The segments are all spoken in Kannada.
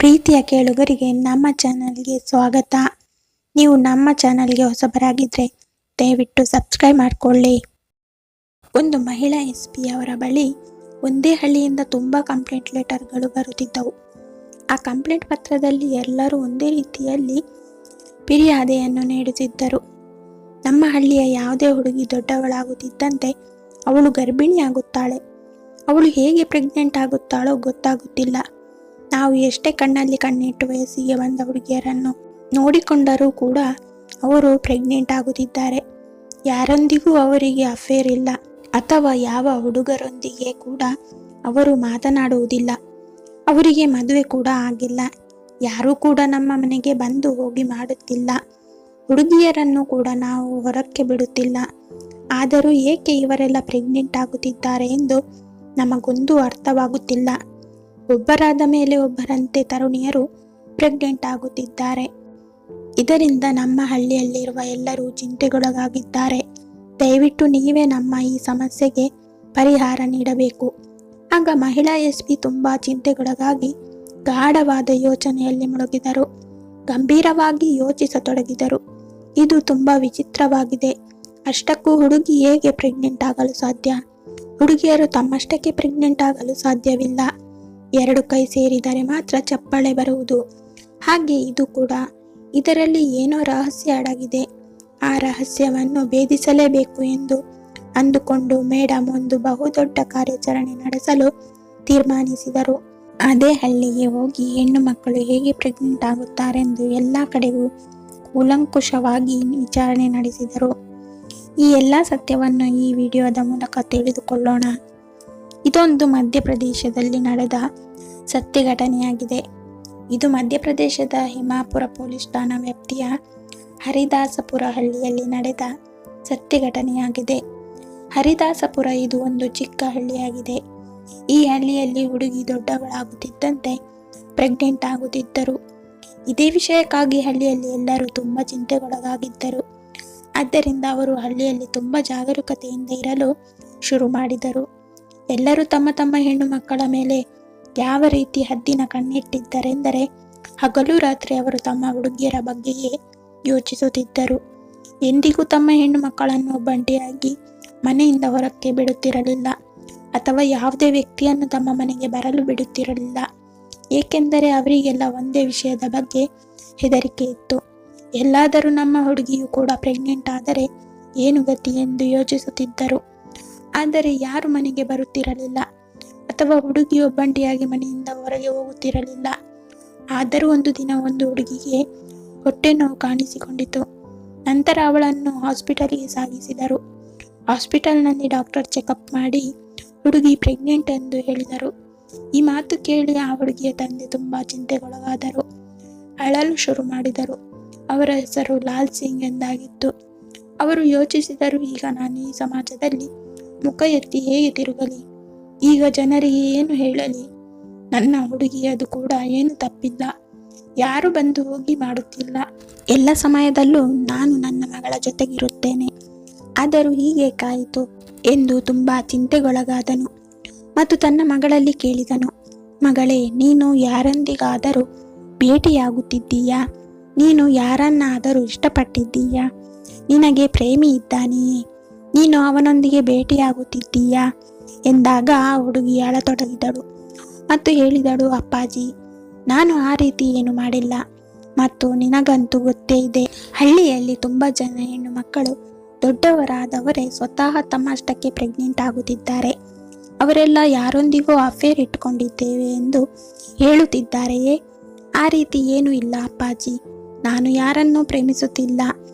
ಪ್ರೀತಿಯ ಕೇಳುಗರಿಗೆ ನಮ್ಮ ಚಾನಲ್ಗೆ ಸ್ವಾಗತ. ನೀವು ನಮ್ಮ ಚಾನಲ್ಗೆ ಹೊಸಬರಾಗಿದ್ದರೆ ದಯವಿಟ್ಟು ಸಬ್ಸ್ಕ್ರೈಬ್ ಮಾಡಿಕೊಳ್ಳಿ. ಒಂದು ಮಹಿಳಾ SP ಅವರ ಬಳಿ ಒಂದೇ ಹಳ್ಳಿಯಿಂದ ತುಂಬ ಕಂಪ್ಲೇಂಟ್ ಲೆಟರ್ಗಳು ಬರುತ್ತಿದ್ದವು. ಆ ಕಂಪ್ಲೇಂಟ್ ಪತ್ರದಲ್ಲಿ ಎಲ್ಲರೂ ಒಂದೇ ರೀತಿಯಲ್ಲಿ ಫಿರ್ಯಾದಿಯನ್ನು ನೀಡುತ್ತಿದ್ದರು. ನಮ್ಮ ಹಳ್ಳಿಯ ಯಾವುದೇ ಹುಡುಗಿ ದೊಡ್ಡವಳಾಗುತ್ತಿದ್ದಂತೆ ಅವಳು ಗರ್ಭಿಣಿಯಾಗುತ್ತಾಳೆ. ಅವಳು ಹೇಗೆ ಪ್ರೆಗ್ನೆಂಟ್ ಆಗುತ್ತಾಳೋ ಗೊತ್ತಾಗುತ್ತಿಲ್ಲ. ನಾವು ಎಷ್ಟೇ ಕಣ್ಣಲ್ಲಿ ಕಣ್ಣಿಟ್ಟು ವಯಸ್ಸಿಗೆ ಬಂದ ಹುಡುಗಿಯರನ್ನು ನೋಡಿಕೊಂಡರೂ ಕೂಡ ಅವರು ಪ್ರೆಗ್ನೆಂಟ್ ಆಗುತ್ತಿದ್ದಾರೆ. ಯಾರೊಂದಿಗೂ ಅವರಿಗೆ ಅಫೇರ್ ಇಲ್ಲ ಅಥವಾ ಯಾವ ಹುಡುಗರೊಂದಿಗೆ ಕೂಡ ಅವರು ಮಾತನಾಡುವುದಿಲ್ಲ. ಅವರಿಗೆ ಮದುವೆ ಕೂಡ ಆಗಿಲ್ಲ. ಯಾರೂ ಕೂಡ ನಮ್ಮ ಮನೆಗೆ ಬಂದು ಹೋಗಿ ಮಾಡುತ್ತಿಲ್ಲ. ಹುಡುಗಿಯರನ್ನು ಕೂಡ ನಾವು ಹೊರಕ್ಕೆ ಬಿಡುತ್ತಿಲ್ಲ. ಆದರೂ ಏಕೆ ಇವರೆಲ್ಲ ಪ್ರೆಗ್ನೆಂಟ್ ಆಗುತ್ತಿದ್ದಾರೆ ಎಂದು ನಮಗೊಂದು ಅರ್ಥವಾಗುತ್ತಿಲ್ಲ. ಒಬ್ಬರಾದ ಮೇಲೆ ಒಬ್ಬರಂತೆ ತರುಣಿಯರು ಪ್ರೆಗ್ನೆಂಟ್ ಆಗುತ್ತಿದ್ದಾರೆ. ಇದರಿಂದ ನಮ್ಮ ಹಳ್ಳಿಯಲ್ಲಿರುವ ಎಲ್ಲರೂ ಚಿಂತೆಗೊಳಗಾಗಿದ್ದಾರೆ. ದಯವಿಟ್ಟು ನೀವೇ ನಮ್ಮ ಈ ಸಮಸ್ಯೆಗೆ ಪರಿಹಾರ ನೀಡಬೇಕು. ಆಗ ಮಹಿಳಾ SP ತುಂಬ ಚಿಂತೆಗೊಳಗಾಗಿ ಗಾಢವಾದ ಯೋಚನೆಯಲ್ಲಿ ಮುಳುಗಿದರು. ಗಂಭೀರವಾಗಿ ಯೋಚಿಸತೊಡಗಿದರು. ಇದು ತುಂಬ ವಿಚಿತ್ರವಾಗಿದೆ. ಅಷ್ಟಕ್ಕೂ ಹುಡುಗಿ ಹೇಗೆ ಪ್ರೆಗ್ನೆಂಟ್ ಆಗಲು ಸಾಧ್ಯ? ಹುಡುಗಿಯರು ತಮ್ಮಷ್ಟಕ್ಕೆ ಪ್ರೆಗ್ನೆಂಟ್ ಆಗಲು ಸಾಧ್ಯವಿಲ್ಲ. ಎರಡು ಕೈ ಸೇರಿದರೆ ಮಾತ್ರ ಚಪ್ಪಾಳೆ ಬರುವುದು. ಹಾಗೆ ಇದು ಕೂಡ. ಇದರಲ್ಲಿ ಏನೋ ರಹಸ್ಯ ಅಡಗಿದೆ. ಆ ರಹಸ್ಯವನ್ನು ಭೇದಿಸಲೇಬೇಕು ಎಂದು ಅಂದುಕೊಂಡು ಮೇಡಮ್ ಒಂದು ಬಹುದೊಡ್ಡ ಕಾರ್ಯಾಚರಣೆ ನಡೆಸಲು ತೀರ್ಮಾನಿಸಿದರು. ಅದೇ ಹಳ್ಳಿಗೆ ಹೋಗಿ ಹೆಣ್ಣು ಮಕ್ಕಳು ಹೇಗೆ ಪ್ರೆಗ್ನೆಂಟ್ ಆಗುತ್ತಾರೆಂದು ಎಲ್ಲ ಕಡೆಗೂ ಕೂಲಂಕುಷವಾಗಿ ವಿಚಾರಣೆ ನಡೆಸಿದರು. ಈ ಎಲ್ಲ ಸತ್ಯವನ್ನು ಈ ವಿಡಿಯೋದ ಮೂಲಕ ತಿಳಿದುಕೊಳ್ಳೋಣ. ಇದೊಂದು ಮಧ್ಯಪ್ರದೇಶದಲ್ಲಿ ನಡೆದ ಸತ್ಯ ಘಟನೆಯಾಗಿದೆ. ಇದು ಮಧ್ಯಪ್ರದೇಶದ ಹಿಮಾಪುರ ಪೊಲೀಸ್ ಠಾಣಾ ವ್ಯಾಪ್ತಿಯ ಹರಿದಾಸಪುರ ಹಳ್ಳಿಯಲ್ಲಿ ನಡೆದ ಸತ್ಯ ಘಟನೆಯಾಗಿದೆ. ಹರಿದಾಸಪುರ ಇದು ಒಂದು ಚಿಕ್ಕ ಹಳ್ಳಿಯಾಗಿದೆ. ಈ ಹಳ್ಳಿಯಲ್ಲಿ ಹುಡುಗಿ ದೊಡ್ಡವಳಾಗುತ್ತಿದ್ದಂತೆ ಪ್ರೆಗ್ನೆಂಟ್ ಆಗುತ್ತಿದ್ದರು. ಇದೇ ವಿಷಯಕ್ಕಾಗಿ ಹಳ್ಳಿಯಲ್ಲಿ ಎಲ್ಲರೂ ತುಂಬ ಚಿಂತೆಗೊಳಗಾಗಿದ್ದರು. ಆದ್ದರಿಂದ ಅವರು ಹಳ್ಳಿಯಲ್ಲಿ ತುಂಬ ಜಾಗರೂಕತೆಯಿಂದ ಇರಲು ಶುರು ಮಾಡಿದರು. ಎಲ್ಲರೂ ತಮ್ಮ ತಮ್ಮ ಹೆಣ್ಣು ಮಕ್ಕಳ ಮೇಲೆ ಯಾವ ರೀತಿ ಹದ್ದಿನ ಕಣ್ಣಿಟ್ಟಿದ್ದರೆಂದರೆ ಹಗಲು ರಾತ್ರಿ ಅವರು ತಮ್ಮ ಹುಡುಗಿಯರ ಬಗ್ಗೆಯೇ ಯೋಚಿಸುತ್ತಿದ್ದರು. ಎಂದಿಗೂ ತಮ್ಮ ಹೆಣ್ಣು ಮಕ್ಕಳನ್ನು ಒಬ್ಬಂಟಿಯಾಗಿ ಮನೆಯಿಂದ ಹೊರಕ್ಕೆ ಬಿಡುತ್ತಿರಲಿಲ್ಲ ಅಥವಾ ಯಾವುದೇ ವ್ಯಕ್ತಿಯನ್ನು ತಮ್ಮ ಮನೆಗೆ ಬರಲು ಬಿಡುತ್ತಿರಲಿಲ್ಲ. ಏಕೆಂದರೆ ಅವರಿಗೆಲ್ಲ ಒಂದೇ ವಿಷಯದ ಬಗ್ಗೆ ಹೆದರಿಕೆ ಇತ್ತು. ಎಲ್ಲಾದರೂ ನಮ್ಮ ಹುಡುಗಿಯು ಕೂಡ ಪ್ರೆಗ್ನೆಂಟ್ ಆದರೆ ಏನು ಗತಿ ಎಂದು ಯೋಚಿಸುತ್ತಿದ್ದರು. ಆದರೆ ಯಾರು ಮನೆಗೆ ಬರುತ್ತಿರಲಿಲ್ಲ ಅಥವಾ ಹುಡುಗಿ ಒಬ್ಬಂಟಿಯಾಗಿ ಮನೆಯಿಂದ ಹೊರಗೆ ಹೋಗುತ್ತಿರಲಿಲ್ಲ. ಆದರೂ ಒಂದು ದಿನ ಒಂದು ಹುಡುಗಿಗೆ ಹೊಟ್ಟೆ ನೋವು ಕಾಣಿಸಿಕೊಂಡಿತು. ನಂತರ ಅವಳನ್ನು ಹಾಸ್ಪಿಟಲ್ಗೆ ಸಾಗಿಸಿದರು. ಹಾಸ್ಪಿಟಲ್ನಲ್ಲಿ ಡಾಕ್ಟರ್ ಚೆಕಪ್ ಮಾಡಿ ಹುಡುಗಿ ಪ್ರೆಗ್ನೆಂಟ್ ಎಂದು ಹೇಳಿದರು. ಈ ಮಾತು ಕೇಳಿ ಆ ಹುಡುಗಿಯ ತಂದೆ ತುಂಬ ಚಿಂತೆಗೊಳಗಾದರು. ಅಳಲು ಶುರು ಮಾಡಿದರು. ಅವರ ಹೆಸರು ಲಾಲ್ ಸಿಂಗ್ ಎಂದಾಗಿತ್ತು. ಅವರು ಯೋಚಿಸಿದರು, ಈಗ ನಾನು ಈ ಸಮಾಜದಲ್ಲಿ ಮುಖ ಎತ್ತಿ ಹೇಗೆ ತಿರುಗಲಿ? ಈಗ ಜನರಿಗೆ ಏನು ಹೇಳಲಿ? ನನ್ನ ಹುಡುಗಿಯದು ಕೂಡ ಏನು ತಪ್ಪಿಲ್ಲ. ಯಾರು ಬಂದು ಹೋಗಿ ಮಾಡುತ್ತಿಲ್ಲ. ಎಲ್ಲ ಸಮಯದಲ್ಲೂ ನಾನು ನನ್ನ ಮಗಳ ಜೊತೆಗಿರುತ್ತೇನೆ. ಆದರೂ ಹೀಗೆ ಕಾಯಿತು ಎಂದು ತುಂಬ ಚಿಂತೆಗೊಳಗಾದನು ಮತ್ತು ತನ್ನ ಮಗಳಲ್ಲಿ ಕೇಳಿದನು, ಮಗಳೇ, ನೀನು ಯಾರೊಂದಿಗಾದರೂ ಭೇಟಿಯಾಗುತ್ತಿದ್ದೀಯಾ? ನೀನು ಯಾರನ್ನಾದರೂ ಇಷ್ಟಪಟ್ಟಿದ್ದೀಯಾ? ನಿನಗೆ ಪ್ರೇಮಿ ಇದ್ದಾನೆಯೇ? ನೀನು ಅವನೊಂದಿಗೆ ಭೇಟಿಯಾಗುತ್ತಿದ್ದೀಯಾ ಎಂದಾಗ ಆ ಹುಡುಗಿ ಅಳತೊಡಗಿದಳು ಮತ್ತು ಹೇಳಿದಳು, ಅಪ್ಪಾಜಿ, ನಾನು ಆ ರೀತಿ ಏನು ಮಾಡಿಲ್ಲ. ಮತ್ತು ನಿನಗಂತೂ ಗೊತ್ತೇ ಇದೆ, ಹಳ್ಳಿಯಲ್ಲಿ ತುಂಬ ಜನ ಹೆಣ್ಣು ಮಕ್ಕಳು ದೊಡ್ಡವರಾದವರೇ ಸ್ವತಃ ತಮ್ಮಷ್ಟಕ್ಕೆ ಪ್ರೆಗ್ನೆಂಟ್ ಆಗುತ್ತಿದ್ದಾರೆ. ಅವರೆಲ್ಲ ಯಾರೊಂದಿಗೂ ಅಫೇರ್ ಇಟ್ಟುಕೊಂಡಿದ್ದೇವೆ ಎಂದು ಹೇಳುತ್ತಿದ್ದಾರೆಯೇ? ಆ ರೀತಿ ಏನೂ ಇಲ್ಲ ಅಪ್ಪಾಜಿ. ನಾನು ಯಾರನ್ನೂ ಪ್ರೇಮಿಸುತ್ತಿಲ್ಲ.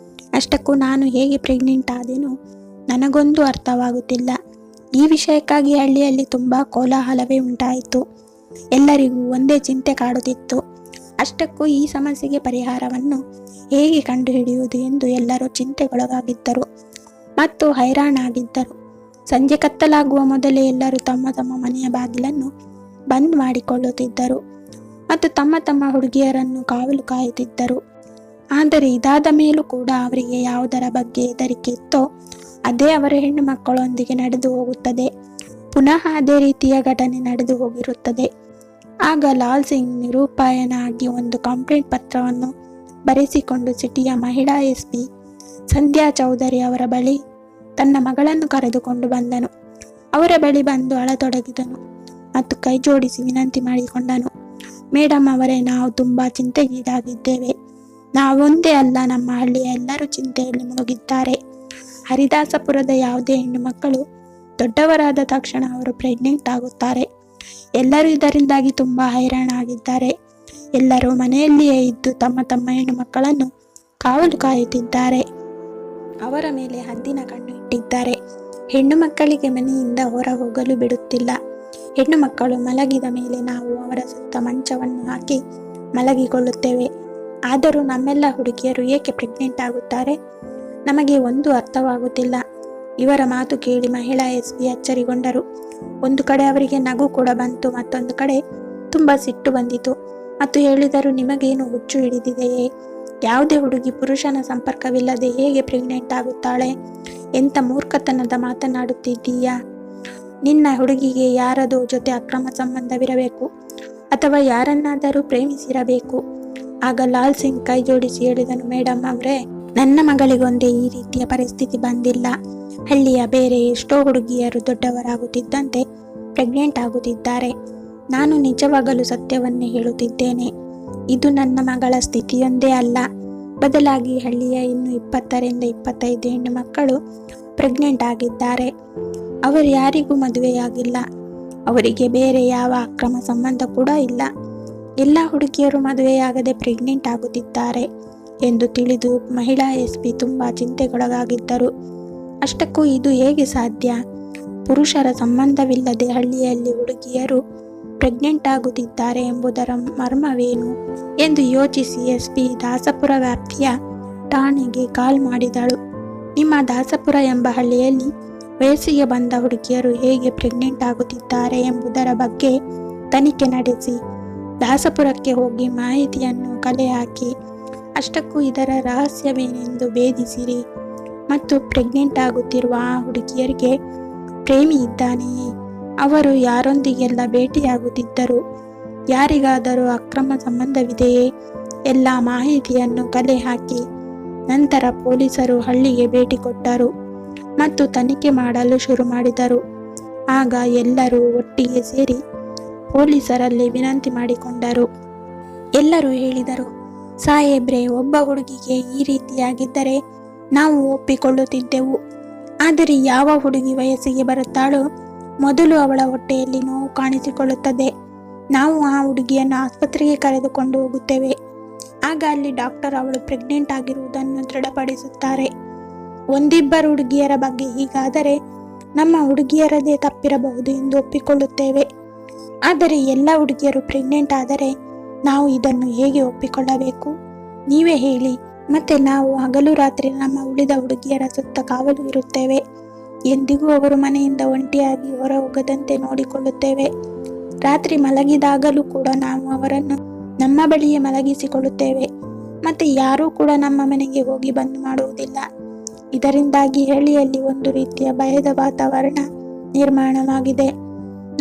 ಅಷ್ಟಕ್ಕೂ ನಾನು ಹೇಗೆ ಪ್ರೆಗ್ನೆಂಟ್ ಆದೆನೋ ನನಗೊಂದು ಅರ್ಥವಾಗುತ್ತಿಲ್ಲ. ಈ ವಿಷಯಕ್ಕಾಗಿ ಹಳ್ಳಿಯಲ್ಲಿ ತುಂಬ ಕೋಲಾಹಲವೇ ಉಂಟಾಯಿತು. ಎಲ್ಲರಿಗೂ ಒಂದೇ ಚಿಂತೆ ಕಾಡುತ್ತಿತ್ತು. ಅಷ್ಟಕ್ಕೂ ಈ ಸಮಸ್ಯೆಗೆ ಪರಿಹಾರವನ್ನು ಹೇಗೆ ಕಂಡುಹಿಡಿಯುವುದು ಎಂದು ಎಲ್ಲರೂ ಚಿಂತೆಗೊಳಗಾಗಿದ್ದರು ಮತ್ತು ಹೈರಾಣಾಗಿದ್ದರು. ಸಂಜೆ ಕತ್ತಲಾಗುವ ಮೊದಲೇ ಎಲ್ಲರೂ ತಮ್ಮ ತಮ್ಮ ಮನೆಯ ಬಾಗಿಲನ್ನು ಬಂದ್ ಮಾಡಿಕೊಳ್ಳುತ್ತಿದ್ದರು ಮತ್ತು ತಮ್ಮ ತಮ್ಮ ಹುಡುಗಿಯರನ್ನು ಕಾವಲು ಕಾಯುತ್ತಿದ್ದರು. ಆದರೆ ಇದಾದ ಮೇಲೂ ಕೂಡ ಅವರಿಗೆ ಯಾವುದರ ಬಗ್ಗೆ ಹೆದರಿಕೆ ಇತ್ತೋ ಅದೇ ಅವರ ಹೆಣ್ಣು ಮಕ್ಕಳೊಂದಿಗೆ ನಡೆದು ಹೋಗುತ್ತದೆ. ಪುನಃ ಅದೇ ರೀತಿಯ ಘಟನೆ ನಡೆದು ಹೋಗಿರುತ್ತದೆ. ಆಗ ಲಾಲ್ ಸಿಂಗ್ ನಿರೂಪಾಯನಾಗಿ ಒಂದು ಕಂಪ್ಲೇಂಟ್ ಪತ್ರವನ್ನು ಬರೆಸಿಕೊಂಡು ಸಿಟಿಯ ಮಹಿಳಾ SP ಸಂಧ್ಯಾ ಚೌಧರಿ ಅವರ ಬಳಿ ತನ್ನ ಮಗಳನ್ನು ಕರೆದುಕೊಂಡು ಬಂದನು. ಅವರ ಬಳಿ ಬಂದು ಅಳತೊಡಗಿದನು ಮತ್ತು ಕೈ ಜೋಡಿಸಿ ವಿನಂತಿ ಮಾಡಿಕೊಂಡನು. ಮೇಡಮ್ ಅವರೇ, ನಾವು ತುಂಬಾ ಚಿಂತೆಗೀಡಾಗಿದ್ದೇವೆ. ನಾವೊಂದೇ ಅಲ್ಲ, ನಮ್ಮ ಹಳ್ಳಿಯ ಎಲ್ಲರೂ ಚಿಂತೆಯಲ್ಲಿ ಮುಳುಗಿದ್ದಾರೆ. ಹರಿದಾಸಪುರದ ಯಾವುದೇ ಹೆಣ್ಣು ಮಕ್ಕಳು ದೊಡ್ಡವರಾದ ತಕ್ಷಣ ಅವರು ಪ್ರೆಗ್ನೆಂಟ್ ಆಗುತ್ತಾರೆ. ಎಲ್ಲರೂ ಇದರಿಂದಾಗಿ ತುಂಬಾ ಹೈರಾಣಾಗಿದ್ದಾರೆ. ಎಲ್ಲರೂ ಮನೆಯಲ್ಲಿಯೇ ಇದ್ದು ತಮ್ಮ ತಮ್ಮ ಹೆಣ್ಣು ಮಕ್ಕಳನ್ನು ಕಾವಲು ಕಾಯುತ್ತಿದ್ದಾರೆ. ಅವರ ಮೇಲೆ ಹದ್ದಿನ ಕಣ್ಣು ಇಟ್ಟಿದ್ದಾರೆ. ಹೆಣ್ಣು ಮಕ್ಕಳಿಗೆ ಮನೆಯಿಂದ ಹೊರ ಹೋಗಲು ಬಿಡುತ್ತಿಲ್ಲ. ಹೆಣ್ಣು ಮಕ್ಕಳು ಮಲಗಿದ ಮೇಲೆ ನಾವು ಅವರ ಸುತ್ತ ಮಂಚವನ್ನು ಹಾಕಿ ಮಲಗಿಕೊಳ್ಳುತ್ತೇವೆ. ಆದರೂ ನಮ್ಮೆಲ್ಲ ಹುಡುಗಿಯರು ಏಕೆ ಪ್ರೆಗ್ನೆಂಟ್ ಆಗುತ್ತಾರೆ? ನಮಗೆ ಒಂದು ಅರ್ಥವಾಗುತ್ತಿಲ್ಲ. ಇವರ ಮಾತು ಕೇಳಿ ಮಹಿಳಾ SP ಅಚ್ಚರಿಗೊಂಡರು. ಒಂದು ಕಡೆ ಅವರಿಗೆ ನಗು ಕೂಡ ಬಂತು, ಮತ್ತೊಂದು ಕಡೆ ತುಂಬಾ ಸಿಟ್ಟು ಬಂದಿತು ಮತ್ತು ಹೇಳಿದರು, ನಿಮಗೇನು ಹುಚ್ಚು ಹಿಡಿದಿದೆಯೇ? ಯಾವುದೇ ಹುಡುಗಿ ಪುರುಷನ ಸಂಪರ್ಕವಿಲ್ಲದೆ ಹೇಗೆ ಪ್ರೆಗ್ನೆಂಟ್ ಆಗುತ್ತಾಳೆ? ಎಂಥ ಮೂರ್ಖತನದ ಮಾತನಾಡುತ್ತಿದ್ದೀಯಾ? ನಿನ್ನ ಹುಡುಗಿಗೆ ಯಾರದೋ ಜೊತೆ ಅಕ್ರಮ ಸಂಬಂಧವಿರಬೇಕು ಅಥವಾ ಯಾರನ್ನಾದರೂ ಪ್ರೇಮಿಸಿರಬೇಕು. ಆಗ ಲಾಲ್ ಸಿಂಗ್ ಕೈ ಜೋಡಿಸಿ ಹೇಳಿದನು, ಮೇಡಮ್ ಅವರೇ, ನನ್ನ ಮಗಳಿಗೊಂದೇ ಈ ರೀತಿಯ ಪರಿಸ್ಥಿತಿ ಬಂದಿಲ್ಲ. ಹಳ್ಳಿಯ ಬೇರೆ ಎಷ್ಟೋ ಹುಡುಗಿಯರು ದೊಡ್ಡವರಾಗುತ್ತಿದ್ದಂತೆ ಪ್ರೆಗ್ನೆಂಟ್ ಆಗುತ್ತಿದ್ದಾರೆ. ನಾನು ನಿಜವಾಗಲೂ ಸತ್ಯವನ್ನೇ ಹೇಳುತ್ತಿದ್ದೇನೆ. ಇದು ನನ್ನ ಮಗಳ ಸ್ಥಿತಿಯೊಂದೇ ಅಲ್ಲ, ಬದಲಾಗಿ ಹಳ್ಳಿಯ ಇನ್ನು 20ರಿಂದ 25 ಹೆಣ್ಣು ಮಕ್ಕಳು ಪ್ರೆಗ್ನೆಂಟ್ ಆಗಿದ್ದಾರೆ. ಅವರು ಯಾರಿಗೂ ಮದುವೆಯಾಗಿಲ್ಲ. ಅವರಿಗೆ ಬೇರೆ ಯಾವ ಅಕ್ರಮ ಸಂಬಂಧ ಕೂಡ ಇಲ್ಲ. ಎಲ್ಲ ಹುಡುಗಿಯರು ಮದುವೆಯಾಗದೆ ಪ್ರೆಗ್ನೆಂಟ್ ಆಗುತ್ತಿದ್ದಾರೆ ಎಂದು ತಿಳಿದು ಮಹಿಳಾ SP ತುಂಬಾ ಚಿಂತೆಗೊಳಗಾಗಿದ್ದರು. ಅಷ್ಟಕ್ಕೂ ಇದು ಹೇಗೆ ಸಾಧ್ಯ? ಪುರುಷರ ಸಂಬಂಧವಿಲ್ಲದೆ ಹಳ್ಳಿಯಲ್ಲಿ ಹುಡುಗಿಯರು ಪ್ರೆಗ್ನೆಂಟ್ ಆಗುತ್ತಿದ್ದಾರೆ ಎಂಬುದರ ಮರ್ಮವೇನು ಎಂದು ಯೋಚಿಸಿ SP ದಾಸಪುರ ವ್ಯಾಪ್ತಿಯ ಠಾಣೆಗೆ ಕಾಲ್ ಮಾಡಿದಳು. ನಿಮ್ಮ ದಾಸಪುರ ಎಂಬ ಹಳ್ಳಿಯಲ್ಲಿ ವಯಸ್ಸಿಗೆ ಬಂದ ಹುಡುಗಿಯರು ಹೇಗೆ ಪ್ರೆಗ್ನೆಂಟ್ ಆಗುತ್ತಿದ್ದಾರೆ ಎಂಬುದರ ಬಗ್ಗೆ ತನಿಖೆ ನಡೆಸಿ ದಾಸಪುರಕ್ಕೆ ಹೋಗಿ ಮಾಹಿತಿಯನ್ನು ಕಲೆ ಹಾಕಿ ಅಷ್ಟಕ್ಕೂ ಇದರ ರಹಸ್ಯವೇನೆಂದು ಭೇದಿಸಿರಿ ಮತ್ತು ಪ್ರೆಗ್ನೆಂಟ್ ಆಗುತ್ತಿರುವ ಆ ಹುಡುಗಿಯರಿಗೆ ಪ್ರೇಮಿ ಇದ್ದಾನೆಯೇ? ಅವರು ಯಾರೊಂದಿಗೆಲ್ಲ ಭೇಟಿಯಾಗುತ್ತಿದ್ದರು? ಯಾರಿಗಾದರೂ ಅಕ್ರಮ ಸಂಬಂಧವಿದೆಯೇ? ಎಲ್ಲ ಮಾಹಿತಿಯನ್ನು ಕಲೆ ಹಾಕಿ ನಂತರ ಪೊಲೀಸರು ಹಳ್ಳಿಗೆ ಭೇಟಿ ಕೊಟ್ಟರು ಮತ್ತು ತನಿಖೆ ಮಾಡಲು ಶುರು ಮಾಡಿದರು. ಆಗ ಎಲ್ಲರೂ ಒಟ್ಟಿಗೆ ಸೇರಿ ಪೊಲೀಸರಲ್ಲಿ ವಿನಂತಿ ಮಾಡಿಕೊಂಡರು. ಎಲ್ಲರೂ ಹೇಳಿದರು, ಸಾಹೇಬ್ರೆ, ಒಬ್ಬ ಹುಡುಗಿಗೆ ಈ ರೀತಿಯಾಗಿದ್ದರೆ ನಾವು ಒಪ್ಪಿಕೊಳ್ಳುತ್ತಿದ್ದೆವು. ಆದರೆ ಯಾವ ಹುಡುಗಿ ವಯಸ್ಸಿಗೆ ಬರುತ್ತಾಳೋ ಮೊದಲು ಅವಳ ಹೊಟ್ಟೆಯಲ್ಲಿ ನೋವು ಕಾಣಿಸಿಕೊಳ್ಳುತ್ತದೆ. ನಾವು ಆ ಹುಡುಗಿಯನ್ನು ಆಸ್ಪತ್ರೆಗೆ ಕರೆದುಕೊಂಡು ಹೋಗುತ್ತೇವೆ. ಆಗ ಅಲ್ಲಿ ಡಾಕ್ಟರ್ ಅವಳು ಪ್ರೆಗ್ನೆಂಟ್ ಆಗಿರುವುದನ್ನು ದೃಢಪಡಿಸುತ್ತಾರೆ. ಒಂದಿಬ್ಬರು ಹುಡುಗಿಯರ ಬಗ್ಗೆ ಹೀಗಾದರೆ ನಮ್ಮ ಹುಡುಗಿಯರದೇ ತಪ್ಪಿರಬಹುದು ಎಂದು ಒಪ್ಪಿಕೊಳ್ಳುತ್ತೇವೆ. ಆದರೆ ಎಲ್ಲ ಹುಡುಗಿಯರು ಪ್ರೆಗ್ನೆಂಟ್ ಆದರೆ ನಾವು ಇದನ್ನು ಹೇಗೆ ಒಪ್ಪಿಕೊಳ್ಳಬೇಕು? ನೀವೇ ಹೇಳಿ. ಮತ್ತೆ ನಾವು ಹಗಲು ರಾತ್ರಿ ನಮ್ಮ ಉಳಿದ ಹುಡುಗಿಯರ ಸುತ್ತ ಕಾವಲು ಇರುತ್ತೇವೆ. ಎಂದಿಗೂ ಅವರು ಮನೆಯಿಂದ ಒಂಟಿಯಾಗಿ ಹೊರ ಹೋಗದಂತೆ ನೋಡಿಕೊಳ್ಳುತ್ತೇವೆ. ರಾತ್ರಿ ಮಲಗಿದಾಗಲೂ ಕೂಡ ನಾವು ಅವರನ್ನು ನಮ್ಮ ಬಳಿಯೇ ಮಲಗಿಸಿಕೊಳ್ಳುತ್ತೇವೆ. ಮತ್ತೆ ಯಾರೂ ಕೂಡ ನಮ್ಮ ಮನೆಗೆ ಹೋಗಿ ಬಂದು ಮಾಡುವುದಿಲ್ಲ. ಇದರಿಂದಾಗಿ ಹಳ್ಳಿಯಲ್ಲಿ ಒಂದು ರೀತಿಯ ಭಯದ ವಾತಾವರಣ ನಿರ್ಮಾಣವಾಗಿದೆ.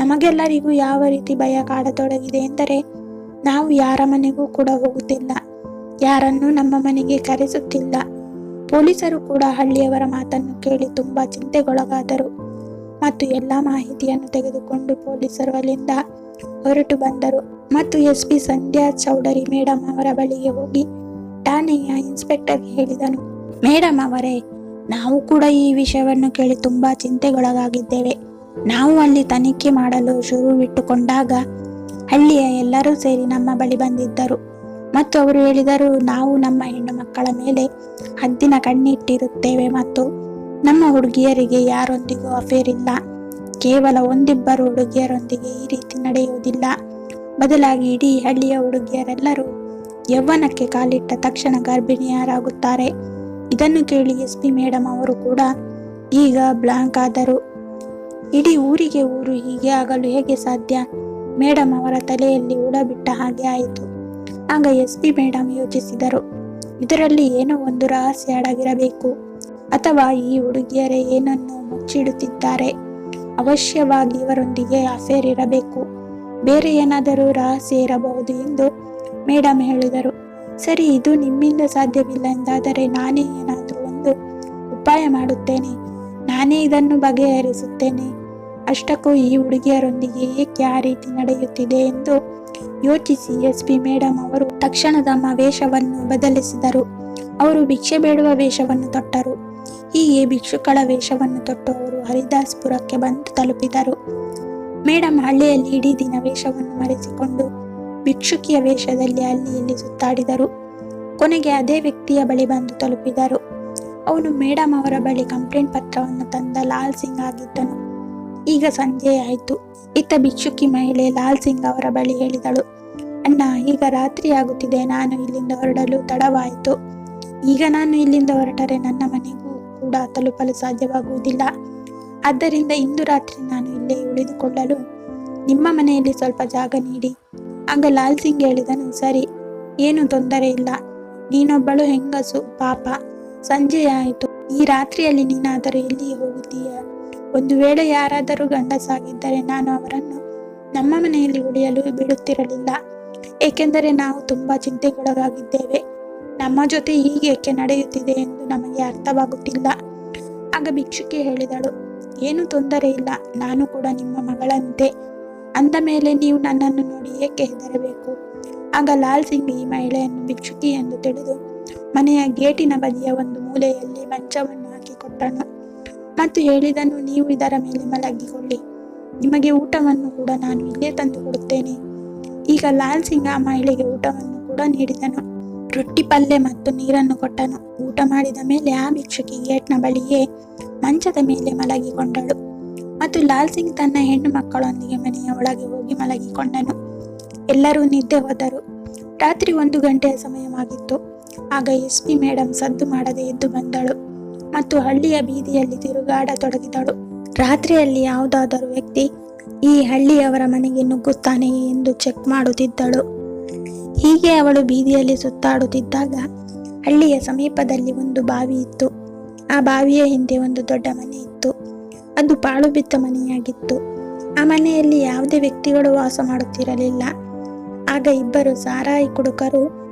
ನಮಗೆಲ್ಲರಿಗೂ ಯಾವ ರೀತಿ ಭಯ ಕಾಡತೊಡಗಿದೆ ಎಂದರೆ ನಾವು ಯಾರ ಮನೆಗೂ ಕೂಡ ಹೋಗುತ್ತಿಲ್ಲ, ಯಾರನ್ನೂ ನಮ್ಮ ಮನೆಗೆ ಕರೆಸುತ್ತಿಲ್ಲ. ಪೊಲೀಸರು ಕೂಡ ಹಳ್ಳಿಯವರ ಮಾತನ್ನು ಕೇಳಿ ತುಂಬಾ ಚಿಂತೆಗೊಳಗಾದರು ಮತ್ತು ಎಲ್ಲ ಮಾಹಿತಿಯನ್ನು ತೆಗೆದುಕೊಂಡು ಪೊಲೀಸರು ಅಲ್ಲಿಂದ ಹೊರಟು ಬಂದರು ಮತ್ತು SP ಸಂಧ್ಯಾ ಚೌಧರಿ ಮೇಡಮ್ ಅವರ ಬಳಿಗೆ ಹೋಗಿ ಠಾಣೆಯ ಇನ್ಸ್ಪೆಕ್ಟರ್ಗೆ ಹೇಳಿದನು, ಮೇಡಮ್ ಅವರೇ, ನಾವು ಕೂಡ ಈ ವಿಷಯವನ್ನು ಕೇಳಿ ತುಂಬಾ ಚಿಂತೆಗೊಳಗಾಗಿದ್ದೇವೆ. ನಾವು ಅಲ್ಲಿ ತನಿಖೆ ಮಾಡಲು ಶುರುವಿಟ್ಟುಕೊಂಡಾಗ ಹಳ್ಳಿಯ ಎಲ್ಲರೂ ಸೇರಿ ನಮ್ಮ ಬಳಿ ಬಂದಿದ್ದರು ಮತ್ತು ಅವರು ಹೇಳಿದರು, ನಾವು ನಮ್ಮ ಹೆಣ್ಣು ಮಕ್ಕಳ ಮೇಲೆ ಹದ್ದಿನ ಕಣ್ಣಿಟ್ಟಿರುತ್ತೇವೆ ಮತ್ತು ನಮ್ಮ ಹುಡುಗಿಯರಿಗೆ ಯಾರೊಂದಿಗೂ ಅಫೇರ್ ಇಲ್ಲ. ಕೇವಲ ಒಂದಿಬ್ಬರು ಹುಡುಗಿಯರೊಂದಿಗೆ ಈ ರೀತಿ ನಡೆಯುವುದಿಲ್ಲ. ಬದಲಾಗಿ ಇಡೀ ಹಳ್ಳಿಯ ಹುಡುಗಿಯರೆಲ್ಲರೂ ಯೌವನಕ್ಕೆ ಕಾಲಿಟ್ಟ ತಕ್ಷಣ ಗರ್ಭಿಣಿಯರಾಗುತ್ತಾರೆ. ಇದನ್ನು ಕೇಳಿ SP ಮೇಡಮ್ ಅವರು ಕೂಡ ಈಗ ಬ್ಲಾಂಕ್ ಆದರು. ಇಡೀ ಊರಿಗೆ ಊರು ಹೀಗೆ ಆಗಲು ಹೇಗೆ ಸಾಧ್ಯ? ಮೇಡಮ್ ಅವರ ತಲೆಯಲ್ಲಿ ಹುಳ ಬಿಟ್ಟ ಹಾಗೆ ಆಯಿತು. ಆಗ SP ಮೇಡಮ್ ಯೋಚಿಸಿದರು, ಇದರಲ್ಲಿ ಏನೋ ಒಂದು ರಹಸ್ಯ ಅಡಗಿರಬೇಕು ಅಥವಾ ಈ ಹುಡುಗಿಯರೇ ಏನನ್ನು ಮುಚ್ಚಿಡುತ್ತಿದ್ದಾರೆ. ಅವಶ್ಯವಾಗಿ ಇವರೊಂದಿಗೆ ಅಫೇರ್ ಇರಬೇಕು. ಬೇರೆ ಏನಾದರೂ ರಹಸ್ಯ ಇರಬಹುದು ಎಂದು ಮೇಡಮ್ ಹೇಳಿದರು. ಸರಿ, ಇದು ನಿಮ್ಮಿಂದ ಸಾಧ್ಯವಿಲ್ಲ ಎಂದಾದರೆ ನಾನೇ ಏನಾದರೂ ಒಂದು ಉಪಾಯ ಮಾಡುತ್ತೇನೆ. ನಾನೇ ಇದನ್ನು ಬಗೆಹರಿಸುತ್ತೇನೆ. ಅಷ್ಟಕ್ಕೂ ಈ ಹುಡುಗಿಯರೊಂದಿಗೆ ಏಕೆ ಆ ರೀತಿ ನಡೆಯುತ್ತಿದೆ ಎಂದು ಯೋಚಿಸಿ SP ಮೇಡಮ್ ಅವರು ತಕ್ಷಣ ತಮ್ಮ ವೇಷವನ್ನು ಬದಲಿಸಿದರು. ಅವರು ಭಿಕ್ಷೆ ಬೇಡುವ ವೇಷವನ್ನು ತೊಟ್ಟರು. ಹೀಗೆ ಭಿಕ್ಷುಕಳ ವೇಷವನ್ನು ತೊಟ್ಟು ಅವರು ಹರಿದಾಸ್ಪುರಕ್ಕೆ ಬಂದು ತಲುಪಿದರು. ಮೇಡಮ್ ಹಳ್ಳಿಯಲ್ಲಿ ಇಡೀ ದಿನ ವೇಷವನ್ನು ಮರೆಸಿಕೊಂಡು ಭಿಕ್ಷುಕಿಯ ವೇಷದಲ್ಲಿ ಅಲ್ಲಿ ಇಲ್ಲಿ ಸುತ್ತಾಡಿದರು. ಕೊನೆಗೆ ಅದೇ ವ್ಯಕ್ತಿಯ ಬಳಿ ಬಂದು ತಲುಪಿದರು. ಅವನು ಮೇಡಮ್ ಅವರ ಬಳಿ ಕಂಪ್ಲೇಂಟ್ ಪತ್ರವನ್ನು ತಂದ ಲಾಲ್ ಸಿಂಗ್ ಆಗಿದ್ದನು. ಈಗ ಸಂಜೆ ಆಯಿತು. ಇತ್ತ ಭಿಕ್ಷುಕಿ ಮಹಿಳೆ ಲಾಲ್ ಸಿಂಗ್ ಅವರ ಬಳಿ ಹೇಳಿದಳು, ಅಣ್ಣ, ಈಗ ರಾತ್ರಿ ಆಗುತ್ತಿದೆ. ನಾನು ಇಲ್ಲಿಂದ ಹೊರಡಲು ತಡವಾಯಿತು. ಈಗ ನಾನು ಇಲ್ಲಿಂದ ಹೊರಟರೆ ನನ್ನ ಮನೆಗೂ ಕೂಡ ತಲುಪಲು ಸಾಧ್ಯವಾಗುವುದಿಲ್ಲ. ಆದ್ದರಿಂದ ಇಂದು ರಾತ್ರಿ ನಾನು ಇಲ್ಲೇ ಉಳಿದುಕೊಳ್ಳಲು ನಿಮ್ಮ ಮನೆಯಲ್ಲಿ ಸ್ವಲ್ಪ ಜಾಗ ನೀಡಿ. ಆಗ ಲಾಲ್ ಸಿಂಗ್ ಹೇಳಿದನು, ಸರಿ, ಏನು ತೊಂದರೆ ಇಲ್ಲ. ನೀನೊಬ್ಬಳು ಹೆಂಗಸು, ಪಾಪ, ಸಂಜೆ ಆಯಿತು. ಈ ರಾತ್ರಿಯಲ್ಲಿ ನೀನಾದರೂ ಎಲ್ಲಿ ಹೋಗುತ್ತೀಯ? ಒಂದು ವೇಳೆ ಯಾರಾದರೂ ಗಂಡಸಾಗಿದ್ದರೆ ನಾನು ಅವರನ್ನು ನಮ್ಮ ಮನೆಯಲ್ಲಿ ಉಳಿಯಲು ಬಿಡುತ್ತಿರಲಿಲ್ಲ. ಏಕೆಂದರೆ ನಾವು ತುಂಬಾ ಚಿಂತೆಗೊಳಗಾಗಿದ್ದೇವೆ. ನಮ್ಮ ಜೊತೆ ಹೀಗೇಕೆ ನಡೆಯುತ್ತಿದೆ ಎಂದು ನಮಗೆ ಅರ್ಥವಾಗುತ್ತಿಲ್ಲ. ಆಗ ಭಿಕ್ಷುಕಿ ಹೇಳಿದಳು, ಏನು ತೊಂದರೆ ಇಲ್ಲ, ನಾನು ಕೂಡ ನಿಮ್ಮ ಮಗಳಂತೆ. ಅಂದ ಮೇಲೆ ನೀವು ನನ್ನನ್ನು ನೋಡಿ ಏಕೆ ಹೆದರಬೇಕು? ಆಗ ಲಾಲ್ ಸಿಂಗ್ ಈ ಮಹಿಳೆಯನ್ನು ಭಿಕ್ಷುಕಿ ಎಂದು ತಿಳಿದು ಮನೆಯ ಗೇಟಿನ ಬದಿಯ ಒಂದು ಮೂಲೆಯಲ್ಲಿ ಮಂಚವನ್ನು ಹಾಕಿಕೊಟ್ಟನು ಮತ್ತು ಹೇಳಿದನು, ನೀವು ಇದರ ಮೇಲೆ ಮಲಗಿಕೊಳ್ಳಿ. ನಿಮಗೆ ಊಟವನ್ನು ಕೂಡ ನಾನು ಇಲ್ಲೇ ತಂದು ಕೊಡುತ್ತೇನೆ. ಈಗ ಲಾಲ್ ಸಿಂಗ್ ಆ ಮಹಿಳೆಗೆ ಊಟವನ್ನು ಕೂಡ ನೀಡಿದನು. ರೊಟ್ಟಿ, ಪಲ್ಯ ಮತ್ತು ನೀರನ್ನು ಕೊಟ್ಟನು. ಊಟ ಮಾಡಿದ ಮೇಲೆ ಆ ಭಿಕ್ಷುಕಿ ಗೇಟ್ನ ಬಳಿಯೇ ಮಂಚದ ಮೇಲೆ ಮಲಗಿಕೊಂಡಳು ಮತ್ತು ಲಾಲ್ ಸಿಂಗ್ ತನ್ನ ಹೆಣ್ಣು ಮಕ್ಕಳೊಂದಿಗೆ ಮನೆಯ ಒಳಗೆ ಹೋಗಿ ಮಲಗಿಕೊಂಡನು. ಎಲ್ಲರೂ ನಿದ್ದೆ ಹೋದರು. ರಾತ್ರಿ 1 ಗಂಟೆಯ ಸಮಯವಾಗಿತ್ತು. ಆಗ SP ಮೇಡಮ್ ಸದ್ದು ಮಾಡದೆ ಎದ್ದು ಬಂದಳು ಮತ್ತು ಹಳ್ಳಿಯ ಬೀದಿಯಲ್ಲಿ ತಿರುಗಾಡತೊಡಗಿದಳು. ರಾತ್ರಿಯಲ್ಲಿ ಯಾವುದಾದರೂ ವ್ಯಕ್ತಿ ಈ ಹಳ್ಳಿಯವರ ಮನೆಗೆ ನುಗ್ಗುತ್ತಾನೆಯೇ ಎಂದು ಚೆಕ್ ಮಾಡುತ್ತಿದ್ದಳು. ಹೀಗೆ ಅವಳು ಬೀದಿಯಲ್ಲಿ ಸುತ್ತಾಡುತ್ತಿದ್ದಾಗ ಹಳ್ಳಿಯ ಸಮೀಪದಲ್ಲಿ ಒಂದು ಬಾವಿ ಇತ್ತು. ಆ ಬಾವಿಯ ಹಿಂದೆ ಒಂದು ದೊಡ್ಡ ಮನೆ ಇತ್ತು. ಅದು ಪಾಳು ಬಿದ್ದ ಮನೆಯಾಗಿತ್ತು. ಆ ಮನೆಯಲ್ಲಿ ಯಾವುದೇ ವ್ಯಕ್ತಿಗಳು ವಾಸ ಮಾಡುತ್ತಿರಲಿಲ್ಲ. ಆಗ ಇಬ್ಬರು ಸಾರಾಯಿ ಕುಡುಕರು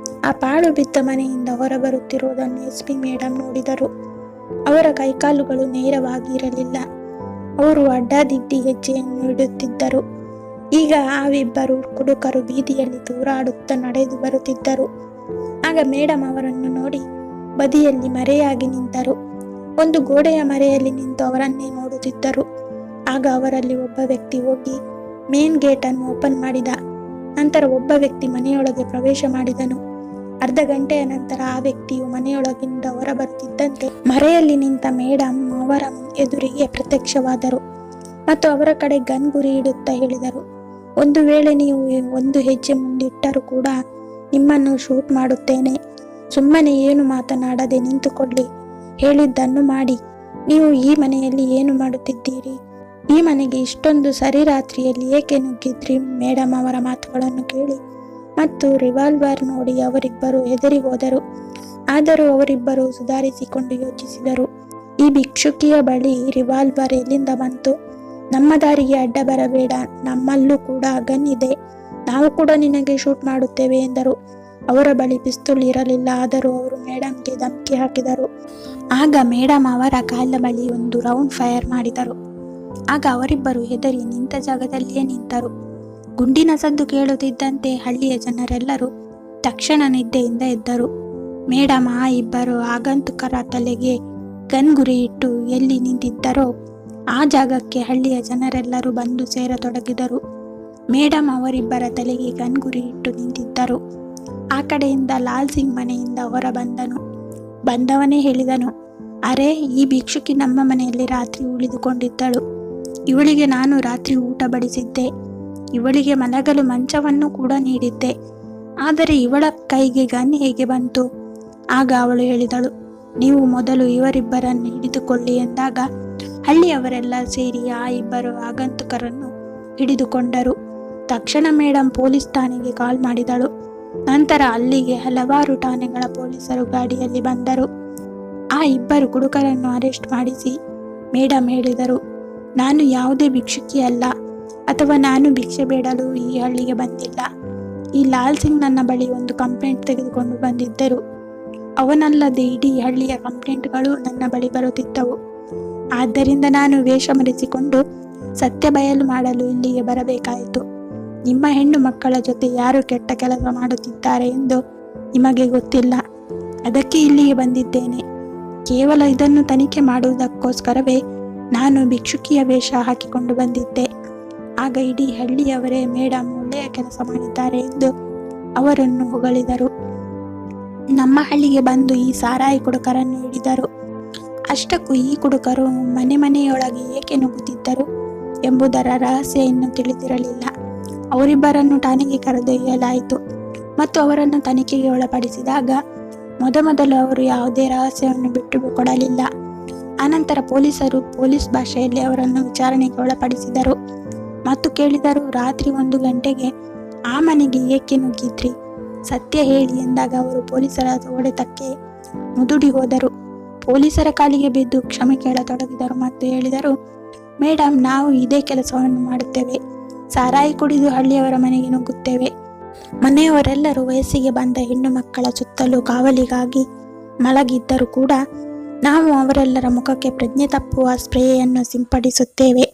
ಆ ಪಾಳು ಬಿದ್ದ ಮನೆಯಿಂದ ಹೊರಬರುತ್ತಿರುವುದನ್ನು SP ಮೇಡಮ್ ನೋಡಿದರು. ಅವರ ಕೈಕಾಲುಗಳು ನೇರವಾಗಿ ಇರಲಿಲ್ಲ. ಅವರು ಅಡ್ಡಾದಿಡ್ಡಿ ಹೆಜ್ಜೆಯನ್ನು ಇಡುತ್ತಿದ್ದರು. ಈಗ ಆ ಇಬ್ಬರು ಕುಡುಕರು ಬೀದಿಯಲ್ಲಿ ತೂರಾಡುತ್ತಾ ನಡೆದು ಬರುತ್ತಿದ್ದರು. ಆಗ ಮೇಡಮ್ ಅವರನ್ನು ನೋಡಿ ಬದಿಯಲ್ಲಿ ಮರೆಯಾಗಿ ನಿಂತರು. ಒಂದು ಗೋಡೆಯ ಮರೆಯಲ್ಲಿ ನಿಂತು ಅವರನ್ನೇ ನೋಡುತ್ತಿದ್ದರು. ಆಗ ಅವರಲ್ಲಿ ಒಬ್ಬ ವ್ಯಕ್ತಿ ಹೋಗಿ ಮೇನ್ ಗೇಟ್ ಅನ್ನು ಓಪನ್ ಮಾಡಿದ. ನಂತರ ಒಬ್ಬ ವ್ಯಕ್ತಿ ಮನೆಯೊಳಗೆ ಪ್ರವೇಶ ಮಾಡಿದನು. ಅರ್ಧ ಗಂಟೆಯ ನಂತರ ಆ ವ್ಯಕ್ತಿಯು ಮನೆಯೊಳಗಿಂದ ಹೊರಬರುತ್ತಿದ್ದಂತೆ ಮರೆಯಲ್ಲಿ ನಿಂತ ಮೇಡಮ್ ಅವರ ಎದುರಿಗೆ ಪ್ರತ್ಯಕ್ಷವಾದರು ಮತ್ತು ಅವರ ಕಡೆ ಗನ್ ಗುರಿ ಇಡುತ್ತಾ ಹೇಳಿದರು, ಒಂದು ವೇಳೆ ನೀವು ಒಂದು ಹೆಜ್ಜೆ ಮುಂದಿಟ್ಟರೂ ಕೂಡ ನಿಮ್ಮನ್ನು ಶೂಟ್ ಮಾಡುತ್ತೇನೆ. ಸುಮ್ಮನೆ ಏನು ಮಾತನಾಡದೆ ನಿಂತುಕೊಳ್ಳಿ. ಹೇಳಿದ್ದನ್ನು ಮಾಡಿ. ನೀವು ಈ ಮನೆಯಲ್ಲಿ ಏನು ಮಾಡುತ್ತಿದ್ದೀರಿ? ಈ ಮನೆಗೆ ಇಷ್ಟೊಂದು ಸರಿ ರಾತ್ರಿಯಲ್ಲಿ ಏಕೆ ನುಗ್ಗಿದ್ರಿ? ಮೇಡಮ್ ಅವರ ಮಾತುಗಳನ್ನು ಕೇಳಿ ಮತ್ತು ರಿವಾಲ್ವರ್ ನೋಡಿ ಅವರಿಬ್ಬರು ಹೆದರಿ ಹೋದರು. ಆದರೂ ಅವರಿಬ್ಬರು ಸುಧಾರಿಸಿಕೊಂಡು ಯೋಚಿಸಿದರು, ಈ ಭಿಕ್ಷುಕಿಯ ಬಳಿ ರಿವಾಲ್ವರ್ ಎಲ್ಲಿಂದ ಬಂತು? ನಮ್ಮ ದಾರಿಗೆ ಅಡ್ಡ ಬರಬೇಡ, ನಮ್ಮಲ್ಲೂ ಕೂಡ ಗನ್ ಇದೆ, ನಾವು ಕೂಡ ನಿನಗೆ ಶೂಟ್ ಮಾಡುತ್ತೇವೆ ಎಂದರು. ಅವರ ಬಳಿ ಪಿಸ್ತೂಲ್ ಇರಲಿಲ್ಲ. ಆದರೂ ಅವರು ಮೇಡಮ್ಗೆ ಧಮಕಿ ಹಾಕಿದರು. ಆಗ ಮೇಡಮ್ ಅವರ ಕಾಲ ಬಳಿ ಒಂದು ರೌಂಡ್ ಫೈರ್ ಮಾಡಿದರು. ಆಗ ಅವರಿಬ್ಬರು ಹೆದರಿ ನಿಂತ ಜಾಗದಲ್ಲಿಯೇ ನಿಂತರು. ಗುಂಡಿನ ಸದ್ದು ಕೇಳುತ್ತಿದ್ದಂತೆ ಹಳ್ಳಿಯ ಜನರೆಲ್ಲರೂ ತಕ್ಷಣ ನಿದ್ದೆಯಿಂದ ಎದ್ದರು. ಮೇಡಮ್ ಆ ಇಬ್ಬರು ಆಗಂತುಕರ ತಲೆಗೆ ಗನ್ ಗುರಿ ಇಟ್ಟು ಎಲ್ಲಿ ನಿಂತಿದ್ದರೋ ಆ ಜಾಗಕ್ಕೆ ಹಳ್ಳಿಯ ಜನರೆಲ್ಲರೂ ಬಂದು ಸೇರತೊಡಗಿದರು. ಮೇಡಮ್ ಅವರಿಬ್ಬರ ತಲೆಗೆ ಗನ್ ಗುರಿ ಇಟ್ಟು ನಿಂತಿದ್ದರು. ಆ ಕಡೆಯಿಂದ ಲಾಲ್ ಸಿಂಗ್ ಮನೆಯಿಂದ ಹೊರ ಬಂದವನೇ ಹೇಳಿದನು, ಅರೆ, ಈ ಭಿಕ್ಷುಕಿ ನಮ್ಮ ಮನೆಯಲ್ಲಿ ರಾತ್ರಿ ಉಳಿದುಕೊಂಡಿದ್ದಳು. ಇವಳಿಗೆ ನಾನು ರಾತ್ರಿ ಊಟ ಬಡಿಸಿದ್ದೆ. ಇವಳಿಗೆ ಮಲಗಲು ಮಂಚವನ್ನು ಕೂಡ ನೀಡಿದ್ದೆ. ಆದರೆ ಇವಳ ಕೈಗೆ ಗನ್ ಹೇಗೆ ಬಂತು? ಆಗ ಅವಳು ಹೇಳಿದಳು, ನೀವು ಮೊದಲು ಇವರಿಬ್ಬರನ್ನು ಹಿಡಿದುಕೊಳ್ಳಿ ಎಂದಾಗ ಹಳ್ಳಿಯವರೆಲ್ಲ ಸೇರಿ ಆ ಇಬ್ಬರು ಆಗಂತುಕರನ್ನು ಹಿಡಿದುಕೊಂಡರು. ತಕ್ಷಣ ಮೇಡಮ್ ಪೊಲೀಸ್ ಠಾಣೆಗೆ ಕಾಲ್ ಮಾಡಿದಳು. ನಂತರ ಅಲ್ಲಿಗೆ ಹಲವಾರು ಠಾಣೆಗಳ ಪೊಲೀಸರು ಗಾಡಿಯಲ್ಲಿ ಬಂದರು. ಆ ಇಬ್ಬರು ಕುಡುಕರನ್ನು ಅರೆಸ್ಟ್ ಮಾಡಿಸಿ ಮೇಡಮ್ ಹೇಳಿದರು, ನಾನು ಯಾವುದೇ ಭಿಕ್ಷುಕಿ ಅಲ್ಲ. ಅಥವಾ ನಾನು ಭಿಕ್ಷೆ ಬೇಡಲು ಈ ಹಳ್ಳಿಗೆ ಬಂದಿಲ್ಲ. ಈ ಲಾಲ್ ಸಿಂಗ್ ನನ್ನ ಬಳಿ ಒಂದು ಕಂಪ್ಲೇಂಟ್ ತೆಗೆದುಕೊಂಡು ಬಂದಿದ್ದರು. ಅವನಲ್ಲದೆ ಇಡೀ ಹಳ್ಳಿಯ ಕಂಪ್ಲೇಂಟ್ಗಳು ನನ್ನ ಬಳಿ ಬರುತ್ತಿದ್ದವು. ಆದ್ದರಿಂದ ನಾನು ವೇಷ ಮರೆಸಿಕೊಂಡು ಸತ್ಯ ಬಯಲು ಮಾಡಲು ಇಲ್ಲಿಗೆ ಬರಬೇಕಾಯಿತು. ನಿಮ್ಮ ಹೆಣ್ಣು ಮಕ್ಕಳ ಜೊತೆ ಯಾರು ಕೆಟ್ಟ ಕೆಲಸ ಮಾಡುತ್ತಿದ್ದಾರೆ ಎಂದು ನಿಮಗೆ ಗೊತ್ತಿಲ್ಲ. ಅದಕ್ಕೆ ಇಲ್ಲಿಗೆ ಬಂದಿದ್ದೇನೆ. ಕೇವಲ ಇದನ್ನು ತನಿಖೆ ಮಾಡುವುದಕ್ಕೋಸ್ಕರವೇ ನಾನು ಭಿಕ್ಷುಕಿಯ ವೇಷ ಹಾಕಿಕೊಂಡು ಬಂದಿದ್ದೆ. ಆಗ ಇಡೀ ಹಳ್ಳಿಯವರೇ ಮೇಡಮ್ ಒಳ್ಳೆಯ ಕೆಲಸ ಮಾಡಿದ್ದಾರೆ ಎಂದು ಅವರನ್ನು ಹೊಗಳಿದರು. ನಮ್ಮ ಹಳ್ಳಿಗೆ ಬಂದು ಈ ಸಾರಾಯಿ ಕುಡುಕರನ್ನು ಹಿಡಿದರು. ಅಷ್ಟಕ್ಕೂ ಈ ಕುಡುಕರು ಮನೆಯೊಳಗೆ ಏಕೆ ನುಗ್ಗುತ್ತಿದ್ದರು ಎಂಬುದರ ರಹಸ್ಯ ಇನ್ನೂ ತಿಳಿದಿರಲಿಲ್ಲ. ಅವರಿಬ್ಬರನ್ನು ಠಾಣೆಗೆ ಕರೆದೊಯ್ಯಲಾಯಿತು ಮತ್ತು ಅವರನ್ನು ತನಿಖೆಗೆ ಒಳಪಡಿಸಿದಾಗ ಮೊದಲು ಅವರು ಯಾವುದೇ ರಹಸ್ಯವನ್ನು ಬಿಟ್ಟು ಕೊಡಲಿಲ್ಲ. ಅನಂತರ ಪೊಲೀಸರು ಪೊಲೀಸ್ ಭಾಷೆಯಲ್ಲಿ ಅವರನ್ನು ವಿಚಾರಣೆಗೆ ಒಳಪಡಿಸಿದರು ಮತ್ತು ಕೇಳಿದರು, ರಾತ್ರಿ 1 ಗಂಟೆಗೆ ಆ ಮನೆಗೆ ಏಕೆ ನುಗ್ಗಿದ್ರಿ, ಸತ್ಯ ಹೇಳಿ ಎಂದಾಗ ಅವರು ಪೊಲೀಸರ ಹೊಡೆತಕ್ಕೆ ಮುದುಡಿ ಹೋದರು. ಪೊಲೀಸರ ಕಾಲಿಗೆ ಬಿದ್ದು ಕ್ಷಮೆ ಕೇಳತೊಡಗಿದರು ಮತ್ತು ಹೇಳಿದರು, ಮೇಡಮ್, ನಾವು ಇದೇ ಕೆಲಸವನ್ನು ಮಾಡುತ್ತೇವೆ. ಸಾರಾಯಿ ಕುಡಿದು ಹಳ್ಳಿಯವರ ಮನೆಗೆ ನುಗ್ಗುತ್ತೇವೆ. ಮನೆಯವರೆಲ್ಲರೂ ವಯಸ್ಸಿಗೆ ಬಂದ ಹೆಣ್ಣು ಮಕ್ಕಳ ಸುತ್ತಲೂ ಕಾವಲಿಗಾಗಿ ಮಲಗಿದ್ದರೂ ಕೂಡ ನಾವು ಅವರೆಲ್ಲರ ಮುಖಕ್ಕೆ ಪ್ರಜ್ಞೆ ತಪ್ಪುವ ಸ್ಪ್ರೇಯನ್ನು ಸಿಂಪಡಿಸುತ್ತೇವೆ.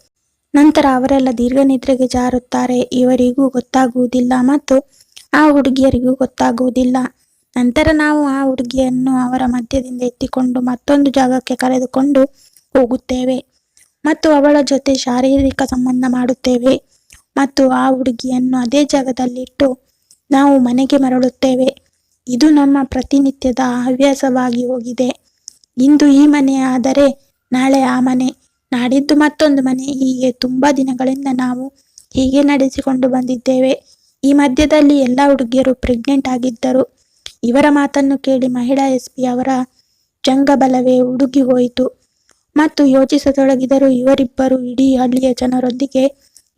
ನಂತರ ಅವರೆಲ್ಲ ದೀರ್ಘನಿದ್ರೆಗೆ ಜಾರುತ್ತಾರೆ. ಇವರಿಗೂ ಗೊತ್ತಾಗುವುದಿಲ್ಲ ಮತ್ತು ಆ ಹುಡುಗಿಯರಿಗೂ ಗೊತ್ತಾಗುವುದಿಲ್ಲ. ನಂತರ ನಾವು ಆ ಹುಡುಗಿಯನ್ನು ಅವರ ಮಧ್ಯದಿಂದ ಎತ್ತಿಕೊಂಡು ಮತ್ತೊಂದು ಜಾಗಕ್ಕೆ ಕರೆದುಕೊಂಡು ಹೋಗುತ್ತೇವೆ ಮತ್ತು ಅವಳ ಜೊತೆ ಶಾರೀರಿಕ ಸಂಬಂಧ ಮಾಡುತ್ತೇವೆ ಮತ್ತು ಆ ಹುಡುಗಿಯನ್ನು ಅದೇ ಜಾಗದಲ್ಲಿಟ್ಟು ನಾವು ಮನೆಗೆ ಮರಳುತ್ತೇವೆ. ಇದು ನಮ್ಮ ಪ್ರತಿನಿತ್ಯದ ಹವ್ಯಾಸವಾಗಿ ಹೋಗಿದೆ. ಇಂದು ಈ ಮನೆ ಆದರೆ ನಾಳೆ ಆ ಮನೆ, ನಾಡಿದ್ದು ಮತ್ತೊಂದು ಮನೆ, ಹೀಗೆ ತುಂಬ ದಿನಗಳಿಂದ ನಾವು ಹೀಗೆ ನಡೆಸಿಕೊಂಡು ಬಂದಿದ್ದೇವೆ. ಈ ಮಧ್ಯದಲ್ಲಿ ಎಲ್ಲ ಹುಡುಗಿಯರು ಪ್ರೆಗ್ನೆಂಟ್ ಆಗಿದ್ದರು. ಇವರ ಮಾತನ್ನು ಕೇಳಿ ಮಹಿಳಾ SP ಅವರ ಜಂಗಬಲವೇ ಹುಡುಗಿ ಹೋಯಿತು ಮತ್ತು ಯೋಚಿಸತೊಡಗಿದರು. ಇವರಿಬ್ಬರು ಇಡೀ ಹಳ್ಳಿಯ ಜನರೊಂದಿಗೆ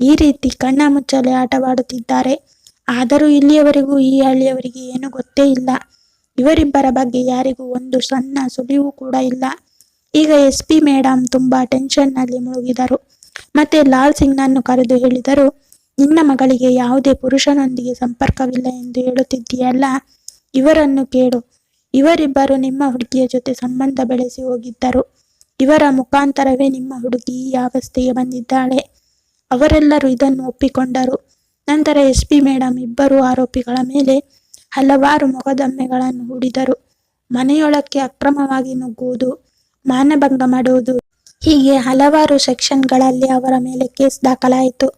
ಈ ರೀತಿ ಕಣ್ಣಾಮುಚ್ಚಾಲೆ ಆಟವಾಡುತ್ತಿದ್ದಾರೆ. ಆದರೂ ಇಲ್ಲಿಯವರೆಗೂ ಈ ಹಳ್ಳಿಯವರಿಗೆ ಏನೂ ಗೊತ್ತೇ ಇಲ್ಲ. ಇವರಿಬ್ಬರ ಬಗ್ಗೆ ಯಾರಿಗೂ ಒಂದು ಸಣ್ಣ ಸುಳಿವು ಕೂಡ ಇಲ್ಲ. ಈಗ SP ಮೇಡಮ್ ತುಂಬಾ ಟೆನ್ಷನ್ನಲ್ಲಿ ಮುಳುಗಿದರು. ಮತ್ತೆ ಲಾಲ್ ಸಿಂಗ್ನನ್ನು ಕರೆದು ಹೇಳಿದರು, ನಿನ್ನ ಮಗಳಿಗೆ ಯಾವುದೇ ಪುರುಷನೊಂದಿಗೆ ಸಂಪರ್ಕವಿಲ್ಲ ಎಂದು ಹೇಳುತ್ತಿದ್ದೀಯಲ್ಲ, ಇವರನ್ನು ಕೇಳು. ಇವರಿಬ್ಬರು ನಿಮ್ಮ ಹುಡುಗಿಯ ಜೊತೆ ಸಂಬಂಧ ಬೆಳೆಸಿ ಹೋಗಿದ್ದರು. ಇವರ ಮುಖಾಂತರವೇ ನಿಮ್ಮ ಹುಡುಗಿ ಈ ಅವಸ್ಥೆಗೆ ಬಂದಿದ್ದಾಳೆ. ಅವರೆಲ್ಲರೂ ಇದನ್ನು ಒಪ್ಪಿಕೊಂಡರು. ನಂತರ SP ಮೇಡಮ್ ಇಬ್ಬರು ಆರೋಪಿಗಳ ಮೇಲೆ ಹಲವಾರು ಮೊಕದ್ದಮೆಗಳನ್ನು ಹೂಡಿದರು. ಮನೆಯೊಳಕ್ಕೆ ಅಕ್ರಮವಾಗಿ ನುಗ್ಗುವುದು, ಮಾನಭಂಗ ಮಾಡುವುದು, ಹೀಗೆ ಹಲವಾರು ಸೆಕ್ಷನ್ಗಳಲ್ಲಿ ಅವರ ಮೇಲೆ ಕೇಸ್ ದಾಖಲಾಯಿತು.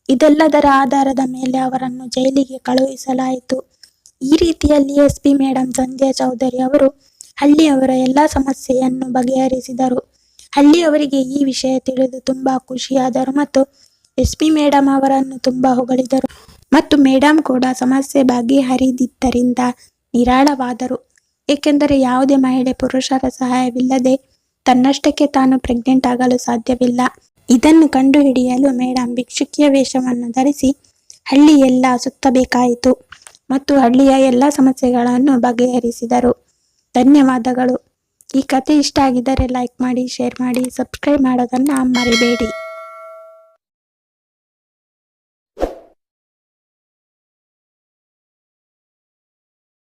ಇದೆಲ್ಲದರ ಆಧಾರದ ಮೇಲೆ ಅವರನ್ನು ಜೈಲಿಗೆ ಕಳುಹಿಸಲಾಯಿತು. ಈ ರೀತಿಯಲ್ಲಿ SP ಮೇಡಮ್ ಸಂಧ್ಯಾ ಚೌಧರಿ ಅವರು ಹಳ್ಳಿಯವರ ಎಲ್ಲ ಸಮಸ್ಯೆಯನ್ನು ಬಗೆಹರಿಸಿದರು. ಹಳ್ಳಿಯವರಿಗೆ ಈ ವಿಷಯ ತಿಳಿದು ತುಂಬಾ ಖುಷಿಯಾದರು ಮತ್ತು SP ಮೇಡಮ್ ಅವರನ್ನು ತುಂಬಾ ಹೊಗಳಿದರು ಮತ್ತು ಮೇಡಮ್ ಕೂಡ ಸಮಸ್ಯೆ ಬಗೆಹರಿದಿದ್ದರಿಂದ ನಿರಾಳವಾದರು. ಏಕೆಂದರೆ ಯಾವುದೇ ಮಹಿಳೆ ಪುರುಷರ ಸಹಾಯವಿಲ್ಲದೆ ತನ್ನಷ್ಟಕ್ಕೆ ತಾನು ಪ್ರೆಗ್ನೆಂಟ್ ಆಗಲು ಸಾಧ್ಯವಿಲ್ಲ. ಇದನ್ನು ಕಂಡುಹಿಡಿಯಲು ಮೇಡಮ್ ಭಿಕ್ಷುಕಿಯ ವೇಷವನ್ನು ಧರಿಸಿ ಹಳ್ಳಿ ಎಲ್ಲ ಸುತ್ತಬೇಕಾಯಿತು ಮತ್ತು ಹಳ್ಳಿಯ ಎಲ್ಲ ಸಮಸ್ಯೆಗಳನ್ನು ಬಗೆಹರಿಸಿದರು. ಧನ್ಯವಾದಗಳು. ಈ ಕತೆ ಇಷ್ಟ ಆಗಿದ್ದರೆ ಲೈಕ್ ಮಾಡಿ, ಶೇರ್ ಮಾಡಿ, ಸಬ್ಸ್ಕ್ರೈಬ್ ಮಾಡೋದನ್ನು ಮರಿಬೇಡಿ.